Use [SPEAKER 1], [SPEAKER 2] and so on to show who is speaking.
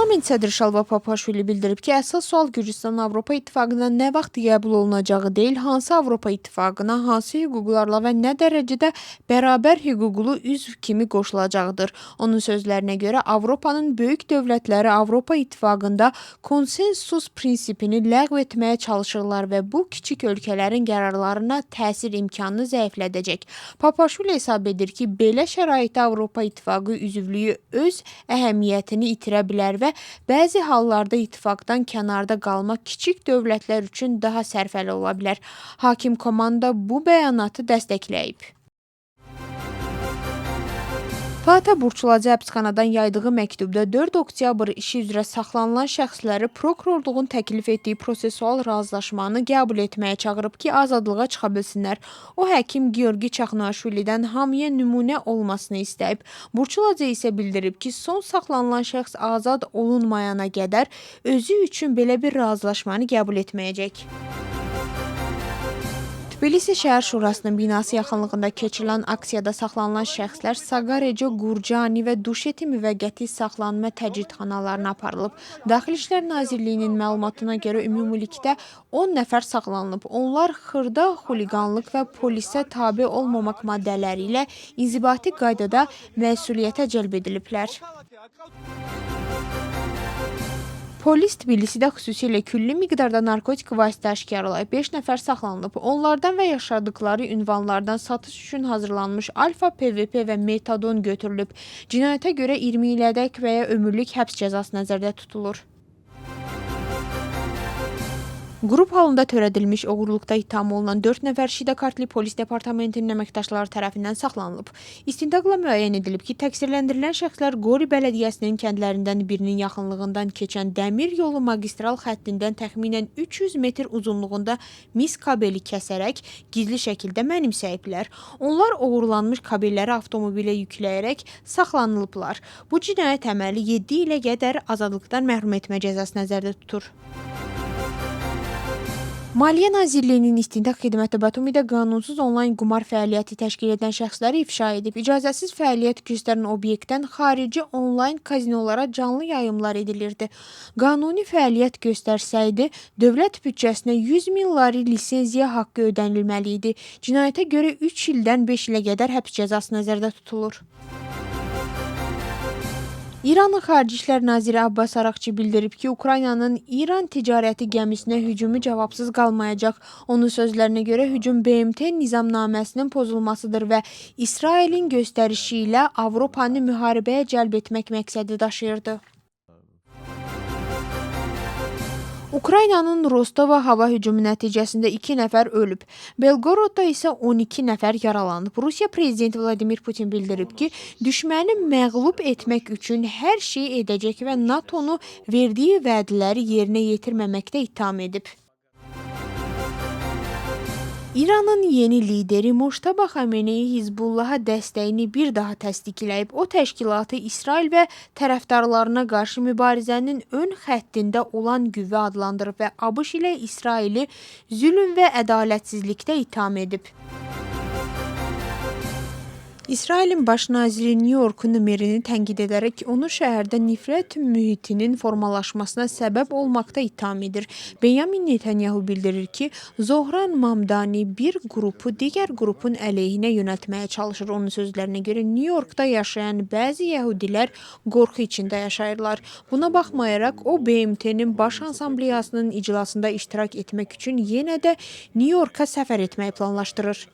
[SPEAKER 1] Parlament sədri Şalva Papaşvili bildirib ki, əsas sual Gürcüstanın Avropa İttifaqına nə vaxt qəbul olunacağı deyil, hansı Avropa İttifaqına, hansı hüquqlarla və nə dərəcədə bərabər hüquqlu üzv kimi qoşulacaqdır. Onun sözlərinə görə Avropanın böyük dövlətləri Avropa İttifaqında konsensus prinsipini ləğv etməyə çalışırlar və bu kiçik ölkələrin qərarlarına təsir imkanını zəiflədəcək. Papaşvili hesab edir ki, belə şəraitdə Avropa İttifaqı üzvlüyü öz əhəmiyyətini itirə bilər və bəzi hallarda ittifaqdan kənarda qalmaq kiçik dövlətlər üçün daha sərfəli ola bilər. Hakim komanda bu bəyanatı dəstəkləyib. Fatih Burçulacı həbsxanadan yaydığı məktubda 4 oktyabr işi üzrə saxlanılan şəxsləri prokurorluğun təklif etdiyi prosesual razılaşmanı qəbul etməyə çağırıb ki, azadlığa çıxa bilsinlər. O, həkim Georgi Çaxnaşvilidən hamıya nümunə olmasını istəyib. Burçulacı isə bildirib ki, son saxlanılan şəxs azad olunmayana qədər özü üçün belə bir razılaşmanı qəbul etməyəcək. Tbilisi Şəhər Şurasının binası yaxınlığında keçirilən aksiyada saxlanılan şəxslər Saqareco, Qurcani və Duşeti müvəqqəti saxlanma təcridxanalarına aparılıb. Daxili İşlər Nazirliyinin məlumatına görə ümumilikdə 10 nəfər saxlanılıb. Onlar xırda xuliqanlıq və polisə tabe olmamaq maddələri ilə inzibati qaydada məsuliyyətə cəlb ediliblər. Polis Tbilisidə xüsusilə külli miqdarda narkotik vasitə aşkarlayıb 5 nəfər saxlanılıb. Onlardan və yaşadıkları ünvanlardan satış üçün hazırlanmış alfa, PVP və metadon götürülüb. Cinayətə görə 20 ilədək və ya ömürlük həbs cəzası nəzərdə tutulur. Qrup halında törədilmiş oğurluqda ittiham olunan 4 nəfər Şida Kartli Polis Departamentinin əməkdaşları tərəfindən saxlanılıb. İstintaqla müəyyən edilib ki, təqsirləndirilən şəxslər Qori Bələdiyyəsinin kəndlərindən birinin yaxınlığından keçən dəmir yolu magistral xəttindən təxminən 300 metr uzunluğunda mis kabeli kəsərək gizli şəkildə mənimsəyiblər. Onlar oğurlanmış kabelləri avtomobilə yükləyərək saxlanılıblar. Bu cinayət əməli 7 ilə qədər azadlıqdan məhrum etmə cəzası nəzərdə tutur. Maliyyə Nazirliyinin İstintaq Xidməti Batumidə qanunsuz onlayn qumar fəaliyyəti təşkil edən şəxsləri ifşa edib. İcazəsiz fəaliyyət göstərən obyektdən xarici onlayn kazinolara canlı yayımlar edilirdi. Qanuni fəaliyyət göstərsəydi, dövlət büdcəsinə 100 min lari lisenziya haqqı ödənilməli idi. Cinayətə görə 3 ildən 5 ilə qədər həbs cəzası nəzərdə tutulur. İranın Xarici İşlər Naziri Abbas Araqçı bildirib ki, Ukraynanın İran ticarəti gəmisinə hücumu cavabsız qalmayacaq. Onun sözlərinə görə hücum BMT nizamnaməsinin pozulmasıdır və İsrailin göstərişi ilə Avropanı müharibəyə cəlb etmək məqsədi daşıyırdı. Ukraynanın Rostova hava hücumu nəticəsində 2 nəfər ölüb. Belgorodda isə 12 nəfər yaralanıb. Rusiya prezidenti Vladimir Putin bildirib ki, düşməni məğlub etmək üçün hər şey edəcək və NATO-nu verdiyi vədləri yerinə yetirməməkdə ittiham edib. İranın yeni lideri Moştaba Xameneyi Hizbullaha dəstəyini bir daha təsdiqləyib. O təşkilatı İsrail və tərəfdarlarına qarşı mübarizənin ön xəttində olan qüvvə adlandırıb və ABŞ ilə İsraili zülm və ədalətsizlikdə ittiham edib. İsrailin baş naziri New Yorkun merini tənqid edərək onu şəhərdə nifrət mühitinin formalaşmasına səbəb olmaqda ittiham edir. Benyamin Netanyahu bildirir ki, Zohran Mamdani bir qrupu digər qrupun əleyhinə yönəltməyə çalışır. Onun sözlərinə görə New Yorkda yaşayan bəzi yəhudilər qorxu içində yaşayırlar. Buna baxmayaraq o BMT-nin baş assambleyasının iclasında iştirak etmək üçün yenə də New Yorka səfər etməyi planlaşdırır.